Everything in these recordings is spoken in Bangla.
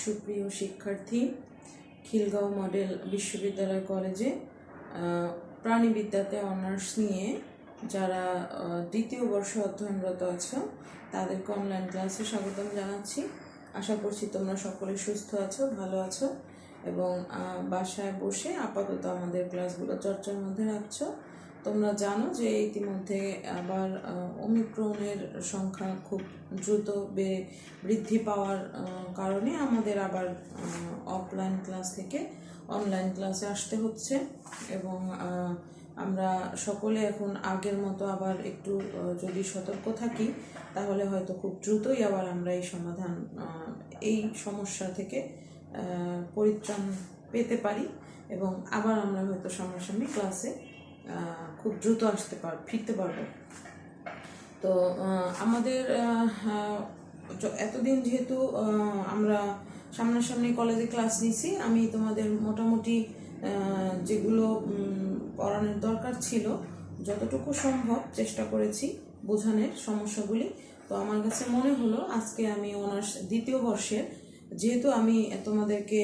সুপ্রিয় শিক্ষার্থী, খিলগাঁও মডেল বিশ্ববিদ্যালয় কলেজে প্রাণীবিদ্যাতে অনার্স নিয়ে যারা দ্বিতীয় বর্ষে অধ্যয়নরত আছো তাদেরকে অনলাইন ক্লাসে স্বাগতম জানাচ্ছি। আশা করছি তোমরা সকলে সুস্থ আছো, ভালো আছো এবং বাসায় বসে আপাতত আমাদের ক্লাসগুলো চর্চার মধ্যে রাখছো। তোমরা জানো যে ইতিমধ্যে আবার ওমিক্রনের সংখ্যা খুব দ্রুত বৃদ্ধি পাওয়ার কারণে আমাদের আবার অফলাইন ক্লাস থেকে অনলাইন ক্লাসে আসতে হচ্ছে এবং আমরা সকলে এখন আগের মতো আবার একটু যদি সতর্ক থাকি তাহলে হয়তো খুব দ্রুতই আবার আমরা এই সমস্যা থেকে পরিত্রাণ পেতে পারি এবং আবার আমরা হয়তো সামনাসামনি ক্লাসে খুব দ্রুত ফিরতে পারবো। তো আমাদের এতদিন যেহেতু আমরা সামনাসামনি কলেজে ক্লাস নিছি, আমি তোমাদের মোটামুটি যেগুলো পড়ানোর দরকার ছিল যতটুকু সম্ভব চেষ্টা করেছি বোঝানোর সমস্যাগুলি। তো আমার কাছে মনে হলো আজকে আমি অনার্স দ্বিতীয় বর্ষের, যেহেতু আমি তোমাদেরকে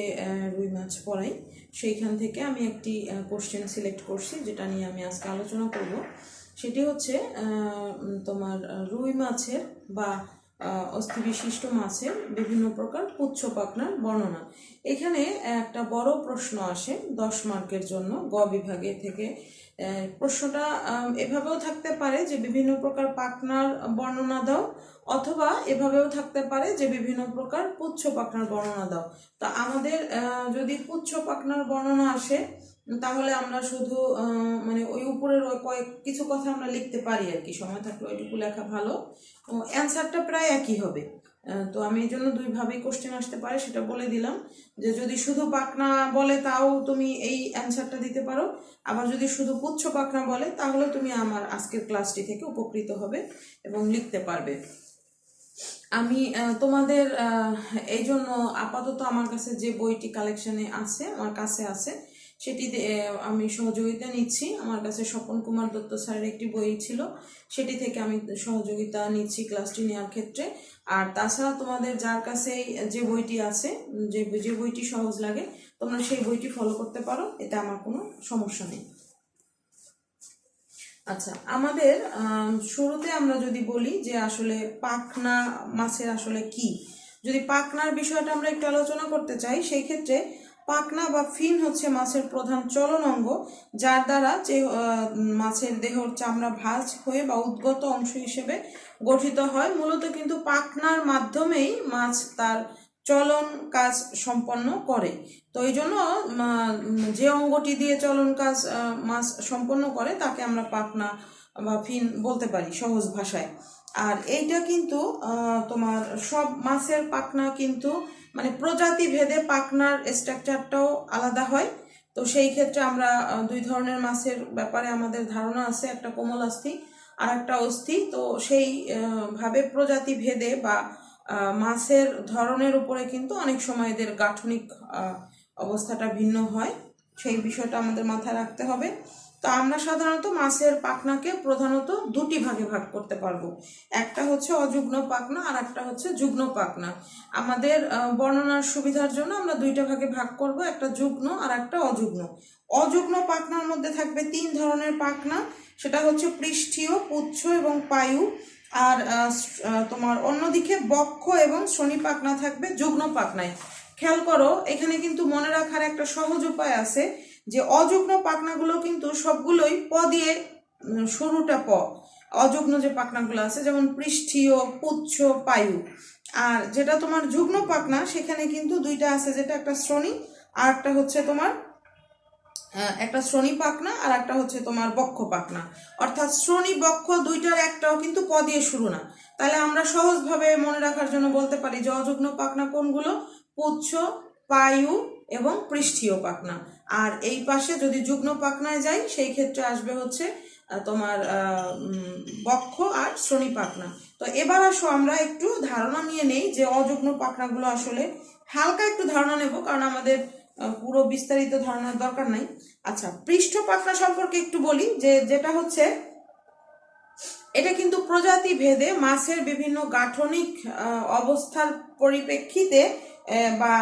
রুই মাছ পড়াই, সেইখান থেকে আমি একটি কোশ্চেন সিলেক্ট করছি যেটা নিয়ে আমি আজকে আলোচনা করব। সেটি হচ্ছে তোমার রুই মাছের বা অস্থিবিশিষ্ট মাছের বিভিন্ন প্রকার পুচ্ছ পাখনার বর্ণনা। এখানে একটা বড় প্রশ্ন আসে 10 মার্কের জন্য গ বিভাগে থেকে। প্রশ্নটা এভাবেও থাকতে পারে যে বিভিন্ন প্রকার পাখনার বর্ণনা দাও, অথবা এভাবেও থাকতে পারে যে বিভিন্ন প্রকার পুচ্ছ পাখনার বর্ণনা দাও। তা আমাদের যদি পুচ্ছ পাখনার বর্ণনা আসে তাহলে আমরা শুধু মানে ওই উপরের কিছু কথা আমরা লিখতে পারি আর কি, সময় থাকলে ওইটুকু লেখা ভালো। অ্যান্সারটা প্রায় একই হবে। তো আমি এই জন্য দুইভাবেই কোশ্চেন আসতে পারে সেটা বলে দিলাম, যে যদি শুধু পাখনা বলে তাও তুমি এই অ্যান্সারটা দিতে পারো, আবার যদি শুধু পুচ্ছ পাখনা বলে তাহলে তুমি আমার আজকের ক্লাসটি থেকে উপকৃত হবে এবং লিখতে পারবে। আমি তোমাদের এই জন্য আপাতত আমার কাছে যে বইটি কালেকশনে আছে, আমার কাছে আছে, সেটি আমি সহযোগিতা নিচ্ছি। আমার কাছে স্বপন কুমার দত্ত স্যারের একটি বই ছিল, সেটি থেকে আমি সহযোগিতা নিচ্ছি ক্লাসটি নেওয়ার ক্ষেত্রে। আর তাছাড়া তোমাদের যার কাছে যে বইটি আছে, যে বইটি সহজ লাগে, তোমরা সেই বইটি ফলো করতে পারো, এতে আমার কোনো সমস্যা নেই। আচ্ছা, আমাদের শুরুতে আমরা যদি বলি যে আসলে পাখনা মাছের আসলে কি, যদি পাখনার বিষয়টা আমরা একটু আলোচনা করতে চাই, সেই ক্ষেত্রে পাখনা বা ফিন হচ্ছে মাছের প্রধান চলন অঙ্গ, যার দ্বারা যে মাছের দেহর চামড়া ভাঁজ হয়ে বা উদ্গত অংশ হিসেবে গঠিত হয়। মূলত কিন্তু পাখনার মাধ্যমেই মাছ তার চলন কাজ সম্পন্ন করে। তো এই জন্য যে অঙ্গটি দিয়ে চলন কাজ মাছ সম্পন্ন করে তাকে আমরা পাখনা বা ফিন বলতে পারি সহজ ভাষায়। আর এইটা কিন্তু তোমার সব মাছের পাখনা কিন্তু মানে প্রজাতি ভেদে পাখনার স্ট্রাকচারটাও আলাদা হয়। তো সেই ক্ষেত্রে আমরা দুই ধরনের মাছের ব্যাপারে আমাদের ধারণা আছে, একটা কোমল অস্থি আর একটা অস্থি। তো সেই ভাবে প্রজাতি ভেদে বা মাছের ধরনের উপরে কিন্তু অনেক সময় এদের গাঠনিক অবস্থাটা ভিন্ন হয়, সেই বিষয়টা আমাদের মাথায় রাখতে হবে। তো আমরা সাধারণত মাছের পাখনাকে প্রধানত দুটি ভাগে ভাগ করতে পারবো, একটা হচ্ছে অযুগ্ন পাখনা আর একটা হচ্ছে যুগ্ন পাখনা। আমাদের বর্ণনার সুবিধার জন্য আমরা দুইটা ভাগে ভাগ করব, একটা যুগ্ন আর একটা অযুগ্ন। অযুগ্ন পাখনার মধ্যে থাকবে 3 ধরনের পাখনা, সেটা হচ্ছে পৃষ্ঠীয়, পুচ্ছ এবং পায়ু। আর তোমার অন্যদিকে বক্ষ এবং শ্রোণী পাখনা থাকবে যুগ্ন পাখনায়। খেয়াল করো, এখানে কিন্তু মনে রাখার একটা সহজ উপায় আছে যে অযুগ্ন পাখনাগুলো কিন্তু সবগুলোই প দিয়ে শুরুটা প। অযুগ্ন যে পাখনাগুলো আছে যেমন পৃষ্ঠীয়, পুচ্ছ, পায়ু। আর যেটা তোমার যুগ্ন পাখনা সেখানে কিন্তু দুইটা আছে, যেটা একটা শ্রোণী আর একটা হচ্ছে তোমার একটা শ্রোণী পাখনা আর একটা হচ্ছে তোমার বক্ষ পাখনা। অর্থাৎ শ্রোণী বক্ষ দুইটার একটাও কিন্তু প দিয়ে শুরু না। তাহলে আমরা সহজভাবে মনে রাখার জন্য বলতে পারি যে অযুগ্ন পাখনা কোনগুলো? পুচ্ছ, পায়ু এবং পৃষ্ঠীয় পাখনা। আর এই পাশে যদি যুগ্ন পাখনায় যাই সেই ক্ষেত্রে আসবে হচ্ছে তোমার বক্ষ আর শ্রোণী পাখনা। তো এবার আসো আমরা একটু ধারণা নিয়ে নেই যে অযুগ্ন পাখনাগুলো আসলে, হালকা একটু ধারণা নেব কারণ আমাদের পুরো বিস্তারিত ধারণার দরকার নাই। আচ্ছা, পৃষ্ঠ পাখনা সম্পর্কে একটু বলি, যেটা হচ্ছে এটা কিন্তু প্রজাতি ভেদে মাছের বিভিন্ন গাঠনিক অবস্থার পরিপ্রেক্ষিতে বা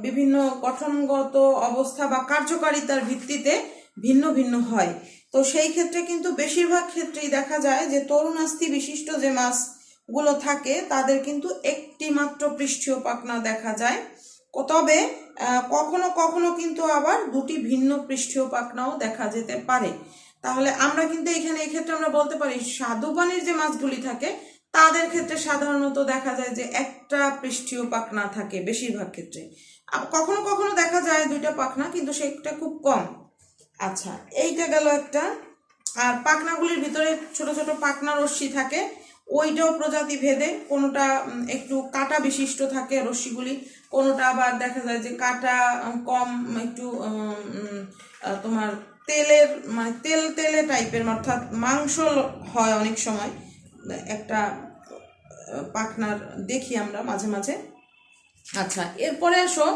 বিভিন্ন গঠনগত অবস্থা বা কার্যকারিতার ভিত্তিতে ভিন্ন ভিন্ন হয়। তো সেই ক্ষেত্রে কিন্তু বেশিরভাগ ক্ষেত্রেই দেখা যায় যে তরুণাস্থি বিশিষ্ট যে মাছগুলো থাকে তাদের কিন্তু একটি মাত্র পৃষ্ঠীয় পাখনা দেখা যায়। তবে কখনো কখনো কিন্তু আবার দুটি ভিন্ন পৃষ্ঠীয় পাখনাও দেখা যেতে পারে। তাহলে আমরা কিন্তু এখানে এই ক্ষেত্রে আমরা বলতে পারি স্বাদু পানির যে মাছগুলি থাকে তাদের ক্ষেত্রে সাধারণত দেখা যায় যে একটা পৃষ্ঠীয় পাখনা থাকে বেশিরভাগ ক্ষেত্রে। কখনো কখনো দেখা যায় দুইটা পাখনা, কিন্তু সেটা খুব কম। আচ্ছা, এইটা গেল একটা। আর পাখনাগুলির ভিতরে ছোট ছোট পাখনা রশ্মি থাকে, ওইটাও প্রজাতি ভেদে, কোনোটা একটু কাটা বিশিষ্ট থাকে রশ্মিগুলি, কোনোটা আবার দেখা যায় যে কাটা কম, একটু তোমার তেলের মানে তেল তেলে টাইপের, অর্থাৎ মাংস হয় অনেক সময় একটা পাখনার দেখি আমরা মাঝে মাঝে। আচ্ছা, এরপরে আসো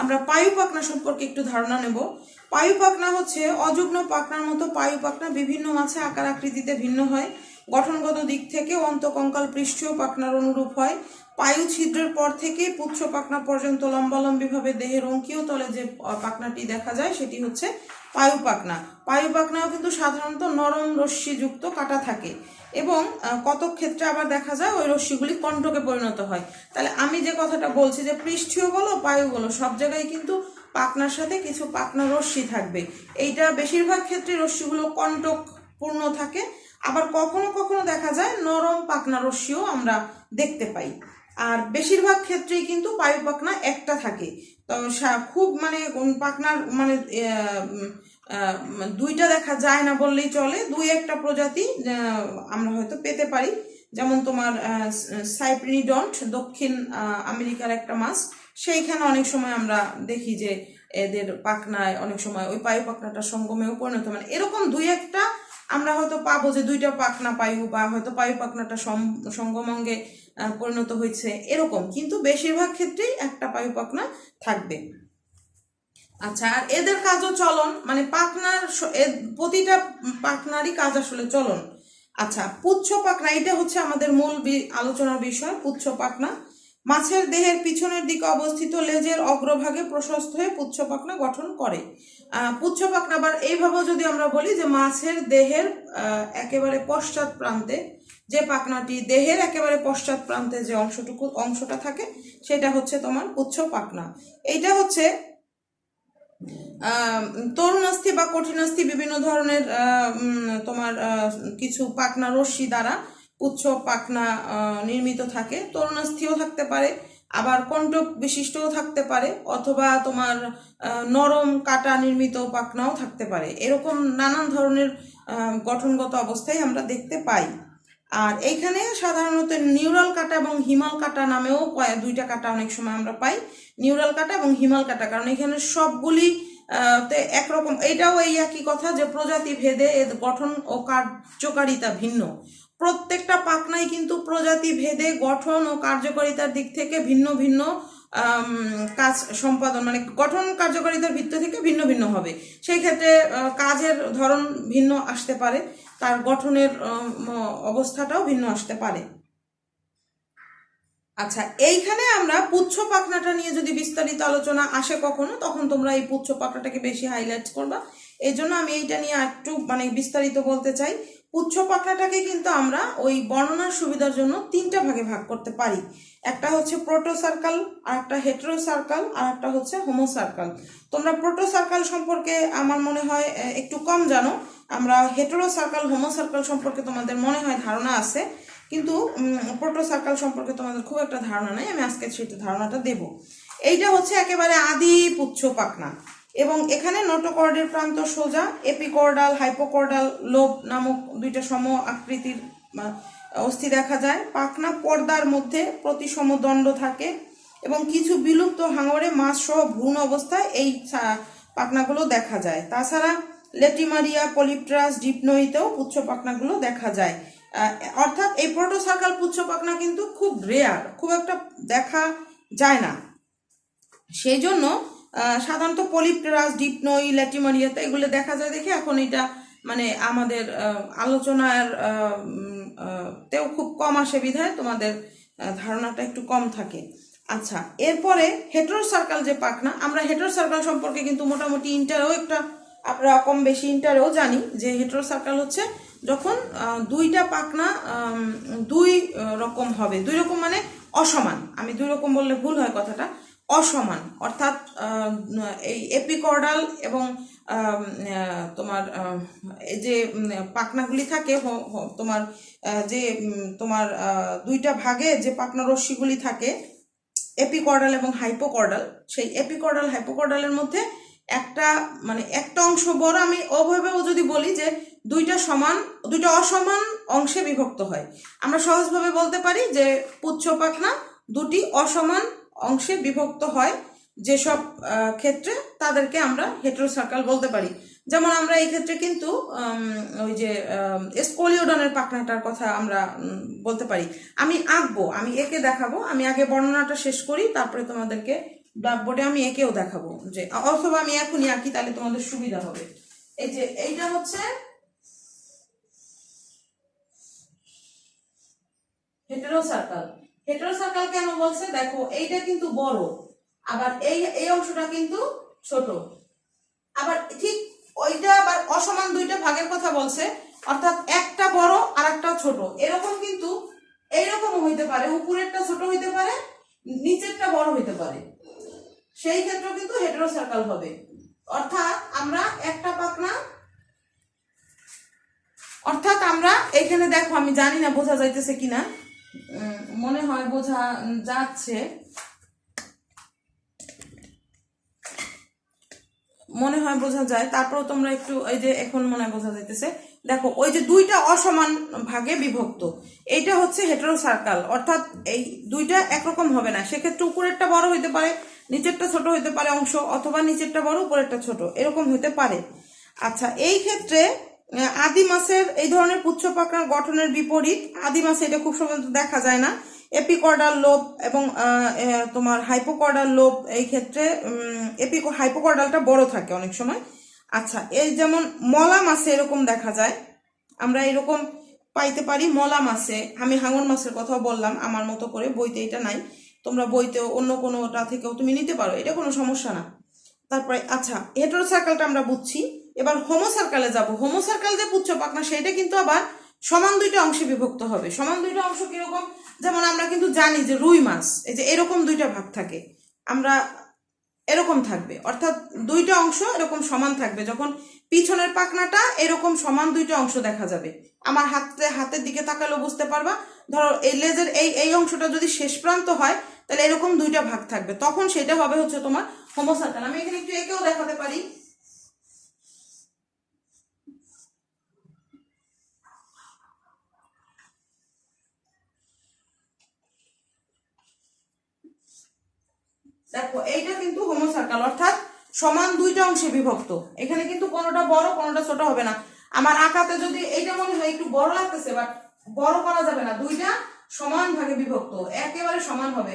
আমরা পায়ু পাখনা সম্পর্কে একটু ধারণা নেব। পায়ু পাখনা হচ্ছে অযুগ্ম পাখনার মতো পায়ু পাখনা বিভিন্ন মাছে আকার আকৃতিতে ভিন্ন হয়। গঠনগত দিক থেকে অন্তকঙ্কাল পৃষ্ঠীয় পাখনার অনুরূপ হয়। পায়ু ছিদ্রের পর থেকে পুচ্ছ পাখনা পর্যন্ত লম্বালম্বিভাবে দেহের অঙ্কীয় তলে যে পাখনাটি দেখা যায় সেটি হচ্ছে পায়ু পাখনা। পায়ু পাখনাও কিন্তু সাধারণত নরম রশ্মিযুক্ত কাটা থাকে এবং কতক ক্ষেত্রে আবার দেখা যায় ওই রশ্মিগুলি কণ্টকে পরিণত হয়। তাহলে আমি যে কথাটা বলছি যে পৃষ্ঠীয় বলো পায়ু বলো সব জায়গায় কিন্তু পাখনার সাথে কিছু পাখনা রশ্মি থাকবে। এইটা বেশিরভাগ ক্ষেত্রে রশ্মিগুলো কণ্টক পূর্ণ থাকে, আবার কখনো কখনো দেখা যায় নরম পাখনা রশ্মিও আমরা দেখতে পাই। আর বেশিরভাগ ক্ষেত্রেই কিন্তু পায়ু পাখনা একটা থাকে। তো খুব মানে পাখনার মানে দুইটা দেখা যায় না বললেই চলে, দুই একটা প্রজাতি আমরা হয়তো পেতে পারি। যেমন তোমার সাইপ্রিনিডন্ট দক্ষিণ আমেরিকার একটা মাছ, সেইখানে অনেক সময় আমরা দেখি যে এদের পাখনায় অনেক সময় ওই পায়ু পাখনাটা সঙ্গমেও পরিণত, মানে এরকম দুই একটা আমরা হয়তো পাবো যে দুইটা পাখনা পায়ু, বা হয়তো পায়ু পাখনাটা সঙ্গমঙ্গে পরিণত হয়েছে এরকম, কিন্তু বেশিরভাগ ক্ষেত্রেই একটা পায়ু পাখনা থাকবে। আচ্ছা, আর এদের কাজও চলন, মানে পাখনার প্রতিটা পাখনারই কাজ আসলে চলন। আচ্ছা, পুচ্ছ পাখনা, এটা হচ্ছে আমাদের মূল আলোচনার বিষয়। পুচ্ছ পাখনা মাছের দেহের পিছনের দিকে অবস্থিত লেজের অগ্রভাগে প্রশস্ত হয়ে পুচ্ছ পাখনা গঠন করে। পুচ্ছ পাখনা আবার এইভাবেও যদি আমরা বলি যে মাছের দেহের একেবারে পশ্চাৎ প্রান্তে যে পাখনাটি, দেহের একেবারে পশ্চাৎ প্রান্তে যে অংশটা থাকে সেটা হচ্ছে তোমার পুচ্ছ পাখনা। এইটা হচ্ছে তরুণাস্থি বা কঠিনাস্থি বিভিন্ন ধরনের তোমার কিছু পাখনা রশ্মি দ্বারা পুচ্ছ পাখনা নির্মিত থাকে। তরুণাস্থিও থাকতে পারে, আবার কণ্টক বিশিষ্টও থাকতে পারে, অথবা তোমার নরম কাটা নির্মিত পাখনাও থাকতে পারে। এরকম নানান ধরনের গঠনগত অবস্থায় আমরা দেখতে পাই। আর এইখানে সাধারণত নিউরাল কাটা এবং হিমাল কাটা নামেও দুইটা কাটা অনেক সময় আমরা পাই, নিউরাল কাটা এবং হিমাল কাটা, কারণ এখানে সবগুলি একরকম। এটাও এই একই কথা যে প্রজাতি ভেদে এর গঠন ও কার্যকারিতা ভিন্ন। প্রত্যেকটা পাখনাই কিন্তু প্রজাতি ভেদে গঠন ও কার্যকারিতার দিক থেকে ভিন্ন ভিন্ন কাজ সম্পাদন, মানে গঠন কার্যকারিতার ভিত্তি থেকে ভিন্ন ভিন্ন হবে। সেই ক্ষেত্রে কাজের ধরন ভিন্ন আসতে পারে, তার গঠনের অবস্থাটাও ভিন্ন আসতে পারে। আচ্ছা, এইখানে আমরা পুচ্ছ পাখনাটা নিয়ে যদি বিস্তারিত আলোচনা আসে কখনো, তখন তোমরা এই পুচ্ছ পাখনাটাকে বেশি হাইলাইট করবা। এই জন্য আমি এইটা নিয়ে একটু মানে বিস্তারিত বলতে চাই। পুচ্ছ পাখনাটাকে কিন্তু আমরা ওই বর্ণনার সুবিধার জন্য তিনটা ভাগে ভাগ করতে পারি। একটা হচ্ছে প্রোটো সার্কাল, আর একটা হেটেরো সার্কাল, আর একটা হচ্ছে হোমো সার্কাল। তোমরা প্রোটো সার্কাল সম্পর্কে আমার মনে হয় একটু কম জানো। আমরা হেটেরো সার্কাল হোমো সার্কাল সম্পর্কে তোমাদের মনে হয় ধারণা আছে, কিন্তু প্রোটো সার্কাল সম্পর্কে তোমাদের খুব একটা ধারণা নেই। আমি আজকে সেটা ধারণাটা দেব। এইটা হচ্ছে একেবারে আদি পুচ্ছ পাখনা, এবং এখানে নোটোকর্ডের প্রান্ত সোজা, এপিকর্ডাল হাইপোকর্ডাল লোব নামক দুইটা সম আকৃতির অস্থি দেখা যায়। পাখনা পর্দার মধ্যে প্রতিসম দণ্ড থাকে এবং কিছু বিলুপ্ত হাঙরে মাছ সহ ভ্রূণ অবস্থায় এই পাখনাগুলো দেখা যায়। তাছাড়া লেটিমারিয়া, পলিপ্ট্রাস, ডিপনোইতেও পুচ্ছ পাখনাগুলো দেখা যায়। অর্থাৎ এই প্রোটোসার্কাল পুচ্ছ পাখনা কিন্তু খুব রেয়ার, খুব একটা দেখা যায় না। সেই জন্য সাধারণত পলিপ্টেরাস, ডিপনোই, ল্যাটিমারিয়াতে এগুলো দেখা যায় দেখে এখন এটা মানে আমাদের আলোচনার তেও খুব কম আসে বিধায় তোমাদের ধারণাটা একটু কম থাকে। আচ্ছা, এরপরে হেটেরো সার্কেল যে পাখনা, আমরা হেটেরো সার্কেল সম্পর্কে কিন্তু মোটামুটি ইন্টারেও একটা আমরা কম বেশি ইন্টারেও জানি যে হেটেরো সার্কেল হচ্ছে যখন দুইটা পাখনা দুই রকম হবে, দুই রকম মানে অসমান, আমি দুই রকম বললে ভুল হয় কথাটা, অসমান, অর্থাৎ এই এপিকর্ডাল এবং তোমার এই যে পাখনাগুলি থাকে তোমার যে তোমার দুইটা ভাগে যে পাখনা রশ্মিগুলি থাকে এপিকর্ডাল এবং হাইপোকর্ডাল, সেই এপিকর্ডাল হাইপোকর্ডালের মধ্যে একটা মানে একটা অংশ বড়, আমি ওভাবেও যদি বলি যে দুইটা অসমান অংশে বিভক্ত হয়, আমরা সহজভাবে বলতে পারি যে পুচ্ছ পাখনা দুটি অসমান অংশে বিভক্ত হয়, যেসব ক্ষেত্রে তাদেরকে আমরা হেটেরোসার্কাল বলতে পারি। যেমন আমরা এই ক্ষেত্রে কিন্তু ওই যে স্কোলিওডনের পাখনাটার কথা আমরা বলতে পারি। আমি আঁকবো, আমি এঁকে দেখাবো, আমি আগে বর্ণনাটা শেষ করি, তারপরে তোমাদেরকে ব্ল্যাকবোর্ডে আমি এঁকেও দেখাবো, যে অথবা আমি এখনই আঁকি, তাহলে তোমাদের সুবিধা হবে। এই যে এইটা হচ্ছে হেটেরোসার্কাল। হেটেরোসার্কাল কেন বলছে দেখো, এইটা কিন্তু বড়, আবার এই অংশটা কিন্তু ছোট, আবার ঠিক ওইটা আবার অসমান দুইটা ভাগের কথা বলছে, অর্থাৎ একটা বড় আর একটা ছোট, এরকম কিন্তু এইরকম হইতে পারে, উপরেরটা ছোট হইতে পারে, নিচেরটা বড় হইতে পারে, সেই ক্ষেত্রে কিন্তু হেটেরোসার্কাল হবে। অর্থাৎ আমরা একটা পাখনা, অর্থাৎ আমরা এখানে দেখো, আমি জানি না বোঝা যাইতেছে কিনা, মনে হয় বোঝা যাচ্ছে, মনে হয় বোঝা যায়, তারপরেও তোমরা একটু এই যে এখন মনে হয় বোঝা যাইতেছে, দেখো ওই যে দুইটা অসমান ভাগে বিভক্ত, এইটা হচ্ছে হেটেরোসার্কাল, অর্থাৎ এই দুইটা একরকম হবে না, সেক্ষেত্রে উপরেরটা বড় হইতে পারে, নিচেরটা ছোট হইতে পারে অংশ, অথবা নিচেরটা বড় উপরেরটা ছোট, এরকম হইতে পারে। আচ্ছা, এই ক্ষেত্রে আদি মাছের এই ধরনের পুচ্ছ পাখনার গঠনের বিপরীত, আদি মাছে এটা খুব সাধারণত দেখা যায় না, এপিকর্ডাল লোব এবং তোমার হাইপোকর্ডাল লোব, এই ক্ষেত্রে হাইপোকর্ডালটা বড় থাকে অনেক সময়। আচ্ছা, এই যেমন মলা মাছে এরকম দেখা যায়, আমরা এরকম পাইতে পারি মলা মাছে, আমি হাঙর মাছের কথাও বললাম আমার মতো করে, বইতে এটা নাই, তোমরা বইতেও অন্য কোনোটা থেকেও তুমি নিতে পারো, এটা কোনো সমস্যা না। তারপরে আচ্ছা, হেটেরোসার্কালটা আমরা বুঝছি, এবার হোমোসার্কালে যাব। হোমোসার্কাল যে পুচ্ছ পাখনা, সেটা কিন্তু আবার সমান দুইটা অংশে বিভক্ত হবে। সমান দুইটা অংশ কিরকম, যেমন আমরা কিন্তু জানি যে রুই মাছ এই যে এরকম দুইটা ভাগ থাকে, আমরা এরকম থাকবে, অর্থাৎ দুইটা অংশ এরকম সমান থাকবে, যখন পিছনের পাখনাটা এরকম সমান দুইটা অংশ দেখা যাবে, আমার হাতের দিকে তাকালেও বুঝতে পারবা, ধরো এই লেজের এই অংশটা যদি শেষ প্রান্ত হয়, তাহলে এরকম দুইটা ভাগ থাকবে, তখন সেটা হবে হচ্ছে তোমার হোমোসার্কাল। আমি এখানে একটু একেও দেখাতে পারি, দেখো এইটা কিন্তু হোমোসার্কাল, অর্থাৎ সমান দুইটা অংশে বিভক্ত, এখানে কিন্তু কোনোটা বড় কোনোটা ছোট হবে না। আমার আঁকাতে যদি এইটা মনে হয় একটু বড় লাগতেছে, বাট বড় করা যাবে না, দুইটা সমান ভাগে বিভক্ত, একেবারে সমান হবে,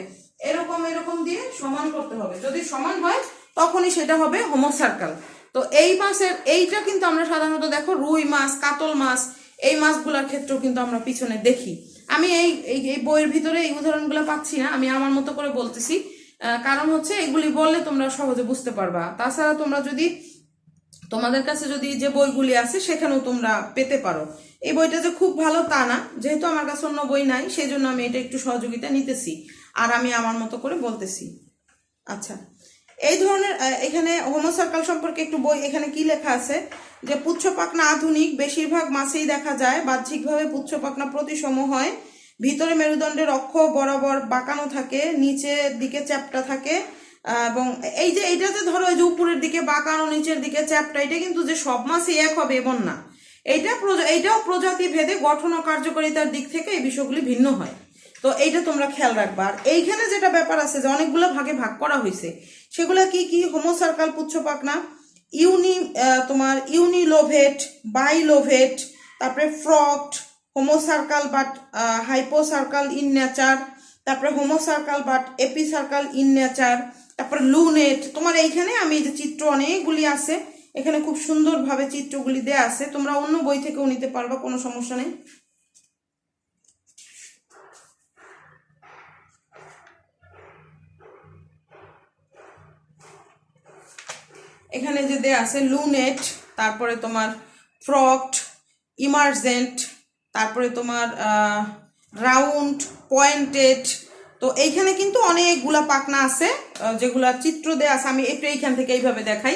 এরকম এরকম দিয়ে সমান করতে হবে, যদি সমান হয় তখনই সেটা হবে হোমোসার্কাল। তো এই মাছের এইটা কিন্তু আমরা সাধারণত দেখো রুই মাছ, কাতল মাছ, এই মাছগুলোর ক্ষেত্রেও কিন্তু আমরা পিছনে দেখি। আমি এই বইয়ের ভিতরে এই উদাহরণগুলো পাচ্ছি না, আমি আমার মতো করে বলতেছি, কারণ হচ্ছে এগুলি বললে তোমরা সহজে বুঝতে পারবা। তাছাড়া তোমরা যদি তোমাদের কাছে যদি যে বইগুলি আছে সেখানেও তোমরা পেতে পারো। এই বইটা যে খুব ভালো তা না, যেহেতু আমার কাছে অন্য বই নাই, সেই জন্য আমি এটা একটু সহযোগিতা নিতেছি, আর আমি আমার মতো করে বলতেছি। আচ্ছা, এই ধরনের এখানে হোমোসার্কাল সম্পর্কে একটু বই, এখানে কি লেখা আছে যে পুচ্ছ পাখনা আধুনিক, বেশিরভাগ মাছেই দেখা যায় বাহ্যিকভাবে পুচ্ছ পাখনা প্রতিসম হয়, ভিতরে মেরুদণ্ডের অক্ষ বরাবর বাঁকানো থাকে, নিচের দিকে চ্যাপ্টা থাকে, এবং এই যে এইটাতে ধরো এই যে উপরের দিকে বাঁকানো নিচের দিকে চ্যাপ্টা, এটা কিন্তু যে সব মাছই এক হবে এমন না, এইটাও প্রজাতি ভেদে গঠন ও কার্যকারিতার দিক থেকে এই বিষয়গুলি ভিন্ন হয়। তো এইটা তোমরা খেয়াল রাখবা। আর এইখানে যেটা ব্যাপার আছে যে অনেকগুলো ভাগে ভাগ করা হয়েছে, সেগুলা কি কি, হোমোসার্কাল পুচ্ছ পাখনা, তোমার ইউনিলোভেট, বাইলোভেট, তারপরে ফ্রক্ট, হোমোসার্কাল বাট হাইপোসার্কাল ইন নেচার, তারপরে হোমোসার্কাল বাট এপিসার্কাল ইন নেচার, তারপরে লুনেট। তোমার এইখানে আমি যে চিত্র অনেকগুলি আছে, এখানে খুব সুন্দরভাবে চিত্রগুলি দেয়া আছে, তোমরা অন্য বই থেকেও নিতে পারবা, কোনো সমস্যা নেই। এখানে যে দেয়া আছে লুনেট, তারপরে তোমার ফ্রকড, ইমার্জেন্ট, তারপরে তোমার রাউন্ড, পয়েন্টেড। তো এইখানে কিন্তু অনেকগুলা পাখনা আছে যেগুলা চিত্র দেয়া আছে। আমি একটু এইখান থেকে এইভাবে দেখাই।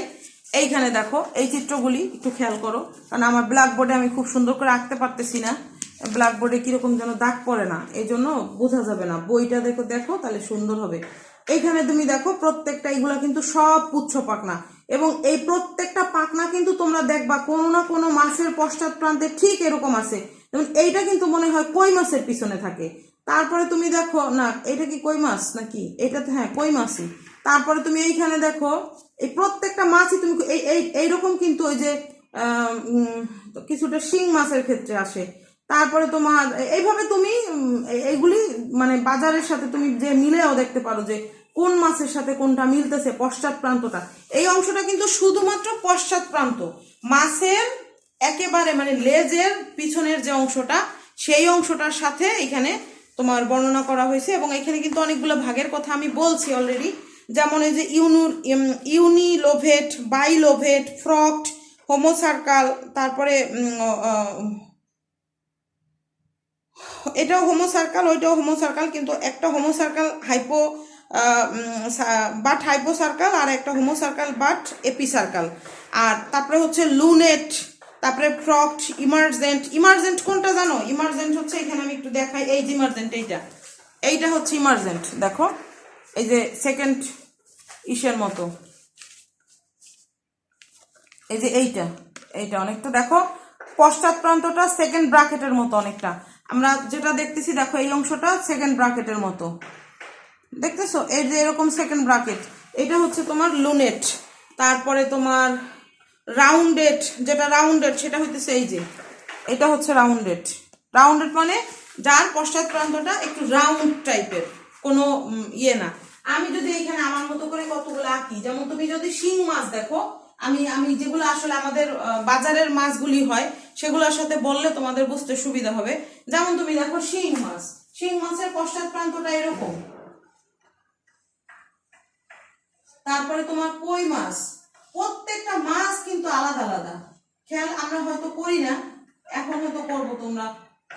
এইখানে দেখো এই চিত্রগুলি একটু খেয়াল করো, কারণ আমার ব্ল্যাকবোর্ডে আমি খুব সুন্দর করে আঁকতে পারতেছি না, ব্ল্যাকবোর্ডে কিরকম যেন দাগ পড়ে না, এই জন্য বোঝা যাবে না। বইটা দেখো দেখো তাহলে সুন্দর হবে। এইখানে তুমি দেখো প্রত্যেকটা এইগুলা কিন্তু সব পুচ্ছ পাখনা, এবং এই প্রত্যেকটা পাখনা কিন্তু তোমরা দেখবা কোনো না কোনো মাছের পশ্চাৎ প্রান্তে ঠিক এরকম আছে। যেমন এইটা কিন্তু মনে হয় কই মাছের পিছনে থাকে। তারপরে তুমি দেখো না, এটা কি কই মাছ নাকি, এটা তো হ্যাঁ কই মাছই। তারপরে তুমি এইখানে দেখো এই প্রত্যেকটা মাছই তুমি এইরকম কিন্তু ওই যে কিছুটা শিং মাছের ক্ষেত্রে আসে। তারপরে তোমার এইভাবে তুমি এইগুলি মানে বাজারের সাথে তুমি যে মিলেও দেখতে পারো যে কোন মাছের সাথে কোনটা মিলতেছে, পশ্চাৎ প্রান্তটা। এই অংশটা কিন্তু শুধুমাত্র পশ্চাৎ প্রান্ত, মাছের একেবারে মানে লেজের পিছনের যে অংশটা সেই অংশটার সাথে এখানে তোমার বর্ণনা করা হয়েছে। এবং এখানে কিন্তু অনেকগুলো ভাগের কথা আমি বলছি অলরেডি, যেমন এই যে ইউনিলোভেট, বাইলোভেট, ফ্রকড, হোমোসার্কাল, তারপরে এটাও হোমোসার্কাল ওইটাও হোমোসার্কাল, কিন্তু একটা হোমোসার্কাল বাট হাইপোসার্কাল, আর একটা হোমোসার্কাল বাট এপিসার্কাল। আর তারপরে হচ্ছে লুনেট, তারপরে ফ্রকড, ইমার্জেন্ট। ইমার্জেন্ট কোনটা জানো? ইমার্জেন্ট হচ্ছে এখানে আমি একটু দেখাই, এই যে ইমার্জেন্ট, এইটা হচ্ছে ইমার্জেন্ট। দেখো এই যে সেকেন্ড ইসের মতো, এই যে এইটা অনেকটা দেখো পশ্চাৎ প্রান্তটা সেকেন্ড ব্র্যাকেটের মতো অনেকটা। আমরা যেটা দেখতেছি দেখো এই অংশটা সেকেন্ড ব্র্যাকেটের মতো দেখতেছো, এই যে এরকম সেকেন্ড ব্র্যাকেট, এটা হচ্ছে তোমার লুনেট। তারপরে তোমার রাউন্ডেড, যেটা রাউন্ডেড সেটা হইতেছে এই যে এটা হচ্ছে রাউন্ডেড। রাউন্ডেড মানে যার পশ্চাৎ প্রান্তটা একটু রাউন্ড টাইপের, কোনো ইয়ে না। আমি যদি এখানে আমার মতো করে কতগুলো আঁকি, যেমন তুমি যদি শিং মাছ দেখো, আমি যেগুলো আসলে আমাদের বাজারের মাছগুলি হয় সেগুলোর সাথে বললে তোমাদের বুঝতে সুবিধা হবে। যেমন তুমি দেখো শিং মাছ, শিং মাছের পশ্চাৎ প্রান্তটা এরকম। তারপরে তোমার কই মাছ, প্রত্যেকটা মাছ কিন্তু আলাদা আলাদা, খেয়াল আমরা হয়তো করি না, এখন হয়তো করবো, তোমরা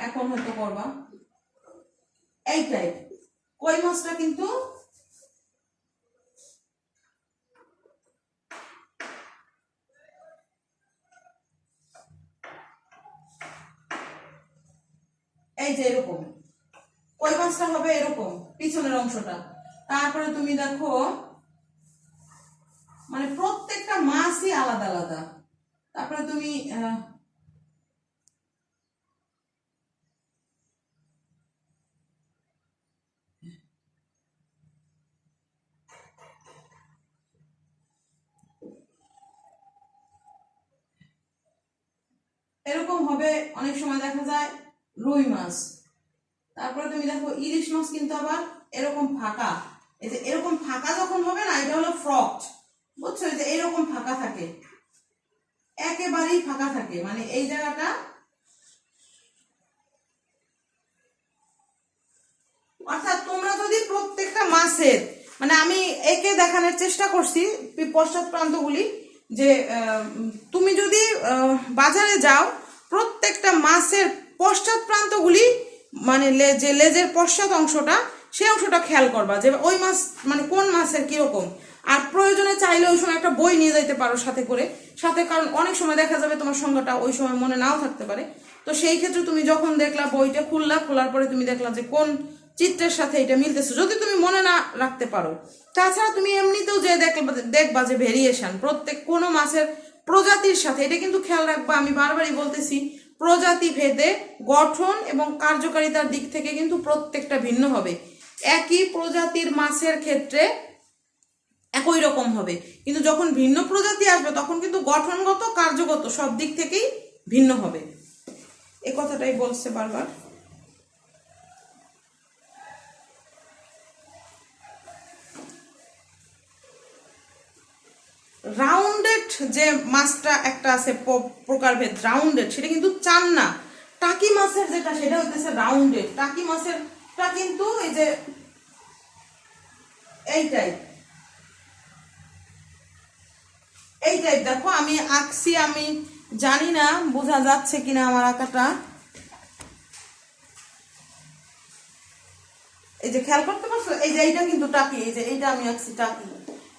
এখন হয়তো করবা। এই টাইপ কই মাছটা কিন্তু এই যে এরকম, কই মাছটা হবে এরকম পিছনের অংশটা। তারপরে তুমি দেখো মানে প্রত্যেকটা মাছই আলাদা আলাদা। তারপরে তুমি এরকম হবে, অনেক সময় দেখা যায় রুই মাছ। তারপরে তুমি দেখো ইলিশ মাছ কিন্তু আবার এরকম ফাঁকা, এই যে এরকম ফাঁকা যখন হবে না, এটা হলো ফ্রকড, বুঝছো? এই যে এরকম ফাঁকা থাকে, একেবারেই ফাঁকা থাকে, মানে এই জায়গাটা। অর্থাৎ তোমরা যদি প্রত্যেকটা মাছের মানে আমি একে দেখানোর চেষ্টা করছি পশ্চাৎ প্রান্তগুলি, যে তুমি যদি বাজারে যাও প্রত্যেকটা মাছের পশ্চাৎ প্রান্তগুলি মানে যে লেজের পশ্চাৎ অংশটা সেই অংশটা খেয়াল করবা, যে ওই মাছ মানে কোন মাছের কিরকম। আর প্রয়োজনে চাইলে ওই সময় একটা বই নিয়ে যাইতে পারো সাথে করে, সাথে, কারণ অনেক সময় দেখা যাবে তোমার সংজ্ঞাটা ওই সময় মনে নাও থাকতে পারে। তো সেই ক্ষেত্রে তুমি যখন দেখলা বইটা খোলার পরে তুমি দেখলা যে কোন চিত্রের সাথে এটা মিলতেছে, যদি তুমি মনে না রাখতে পারো। তাছাড়া তুমি এমনিতেও যে দেখবা যে ভেরিয়েশন প্রত্যেক কোনো মাছের প্রজাতির সাথে, এটা কিন্তু খেয়াল রাখবা, আমি বারবারই বলতেছি, প্রজাতি ভেদে গঠন এবং কার্যকারিতার দিক থেকে কিন্তু প্রত্যেকটা ভিন্ন হবে। একই প্রজাতির মাছের ক্ষেত্রে একই রকম হবে, কিন্তু যখন ভিন্ন প্রজাতি আসবে তখন কিন্তু গঠনগত কার্যগত সব দিক থেকেই ভিন্ন হবে। এই কথাটাই বলছে বারবার। রাউন্ডেড যে মাছটা একটা আছে প্রকারভেদ রাউন্ডেড, সেটা কিন্তু চান না। টাকি মাছের যেটা সেটা হচ্ছে রাউন্ডেড। টাকি মাছেরটা কিন্তু এই যে এইটাই, এই টাইপ দেখো আমি আঁকছি, আমি জানি না বোঝা যাচ্ছে কিনা আমার আঁকাটা। এই যে খেয়াল করতে পারছো, এই যে এইটা কিন্তু টাকি, এই যে এইটা আমি আঁকছি টাকি।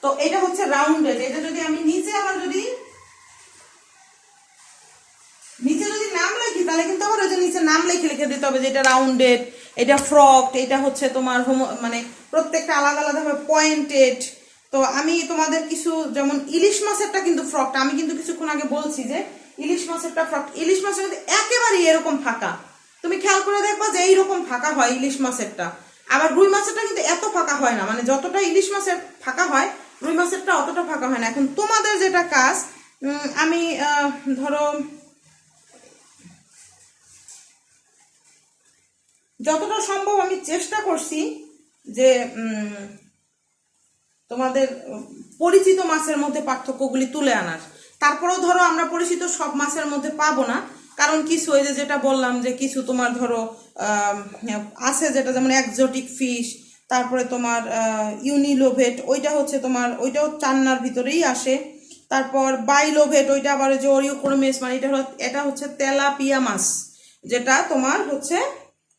তো এটা হচ্ছে রাউন্ডেড। এটা যদি আমি নিচে আবার যদি নাম লিখি তাহলে কিন্তু আবার ওই যে নিচে নাম লিখে দিতে হবে যে এটা রাউন্ডেড, এটা ফ্রক, এটা হচ্ছে তোমার মানে প্রত্যেকটা আলাদা আলাদাভাবে পয়েন্টেড। তো আমি তোমাদের কিছু, যেমন ইলিশ মাছেরটা কিন্তু ফ্রকটা আমি কিন্তু কিছুক্ষণ আগে বলছি যে ইলিশ মাছেরটা ফ্রক। ইলিশ মাছের মধ্যে একেবারেই এরকম ফাঁকা, তুমি খেয়াল করে দেখবা যে এইরকম ফাঁকা হয় ইলিশ মাছেরটা। আবার রুই মাছেরটা কিন্তু এত ফাঁকা হয় না, মানে যতটা ইলিশ মাছের ফাঁকা হয় রুই মাছেরটা অতটা ফাঁকা হয় না। এখন তোমাদের যেটা কাজ, আমি ধরো যতটা সম্ভব আমি চেষ্টা করছি যে তোমাদের পরিচিত মাছের মধ্যে পার্থক্যগুলি তুলে আনার। তারপরেও ধরো আমরা পরিচিত সব মাছের মধ্যে পাবো না, কারণ কিছু ওই যে যেটা বললাম যে কিছু তোমার ধরো আছে যেটা যেমন এক্সোটিক ফিশ, তারপরে তোমার ইউনিলোভেট, ওইটা হচ্ছে তোমার ওইটাও চান্নার ভিতরেই আসে। তারপর বাইলোভেট, ওইটা আবার যে অরিওকোনোমিস, মানে এটা হচ্ছে তেলাপিয়া মাছ, যেটা তোমার হচ্ছে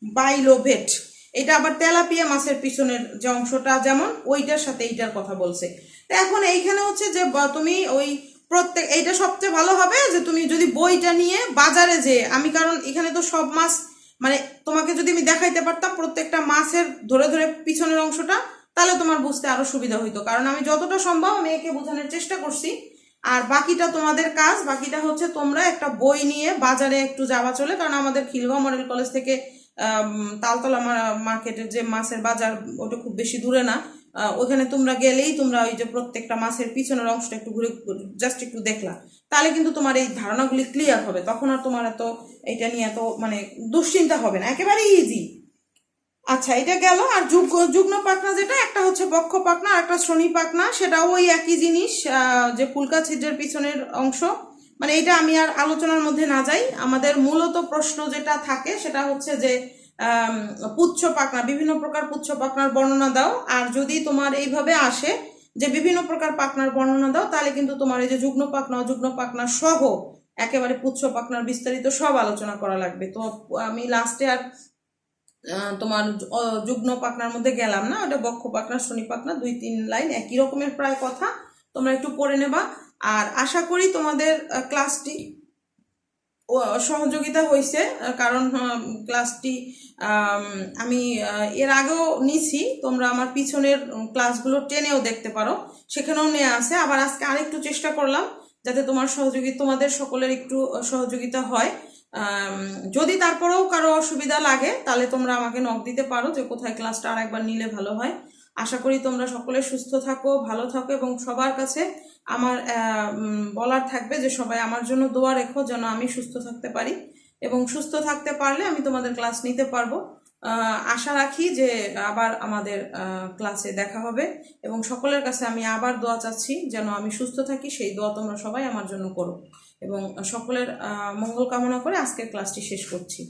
বাইলোভেট। এটা আবার তেলাপিয়া মাছের পিছনের যে অংশটা যেমন ওইটার সাথে এইটার কথা বলছে। তো এখন এইখানে হচ্ছে যে তুমি ওই প্রত্যেক, এইটা সবচেয়ে ভালো হবে যে তুমি যদি বইটা নিয়ে বাজারে যে, আমি কারণ এখানে তো সব মাছ, মানে তোমাকে যদি আমি দেখাইতে পারতাম প্রত্যেকটা মাছের ধরে ধরে পিছনের অংশটা, তাহলে তোমার বুঝতে আরো সুবিধা হইতো। কারণ আমি যতটা সম্ভব আমি একে বোঝানোর চেষ্টা করছি। আর বাকিটা তোমাদের কাজ, বাকিটা হচ্ছে তোমরা একটা বই নিয়ে বাজারে একটু যাওয়া চলে, কারণ আমাদের খিলগাঁও মডেল কলেজ থেকে তালতলা মার্কেটের যে মাছের বাজার ওটা খুব বেশি দূরে না। ওখানে তোমরা গেলেই তোমরা ওই যে প্রত্যেকটা মাছের পিছনের অংশটা একটু ঘুরে জাস্ট একটু দেখলা, তাহলে কিন্তু তোমার এই ধারণাগুলি ক্লিয়ার হবে। তখন আর তোমার এত এইটা নিয়ে এত মানে দুশ্চিন্তা হবে না, একেবারে ইজি। আচ্ছা, এটা গেল। আর যুগ্ন পাখনা যেটা, একটা হচ্ছে বক্ষ পাখনা আর একটা শ্রোণী পাখনা, সেটাও ওই একই জিনিস, যে ফুলকা ছিদ্রের পিছনের অংশ। মানে এটা আমি আর আলোচনার মধ্যে না যাই। আমাদের মূলত প্রশ্ন যেটা থাকে সেটা হচ্ছে যে পুচ্ছ পাখনা, বিভিন্ন প্রকার পুচ্ছ পাখনার বর্ণনা দাও। আর যদি তোমার এইভাবে আসে যে বিভিন্ন প্রকার পাখনার বর্ণনা দাও, তাহলে কিন্তু তোমার এই যে যুগ্ন পাখনা অযুগ্ন পাখনা সহ একেবারে পুচ্ছ পাখনার বিস্তারিত সব আলোচনা করা লাগবে। তো আমি লাস্টে আর তোমার যুগ্ন পাখনার মধ্যে গেলাম না, ওটা বক্ষ পাখনা শ্রোণী পাখনা, 2-3 লাইন একই রকমের প্রায় কথা, তোমরা একটু পড়ে নেবা। আর আশা করি তোমাদের ক্লাসটি সহযোগিতা হয়েছে, কারণ ক্লাসটি আমি এর আগেও নিছি, তোমরা আমার পিছনের ক্লাসগুলো টেনেও দেখতে পারো, সেখানেও নেওয়া আছে। আবার আজকে আরেকটু চেষ্টা করলাম যাতে তোমাদের সকলের একটু সহযোগিতা হয়। যদি তারপরেও কারো অসুবিধা লাগে তাহলে তোমরা আমাকে নক দিতে পারো যে কোথায় ক্লাসটা আর একবার নিলে ভালো হয়। আশা করি তোমরা সকলে সুস্থ থাকো, ভালো থাকো, এবং সবার কাছে আমার বলার থাকবে যে সবাই আমার জন্য দোয়া রেখো যেন আমি সুস্থ থাকতে পারি, এবং সুস্থ থাকতে পারলে আমি তোমাদের ক্লাস নিতে পারবো। আশা রাখি যে আবার আমাদের ক্লাসে দেখা হবে, এবং সকলের কাছে আমি আবার দোয়া চাচ্ছি যেন আমি সুস্থ থাকি। সেই দোয়া তোমরা সবাই আমার জন্য করো, এবং সকলের মঙ্গল কামনা করে আজকের ক্লাসটি শেষ করছি।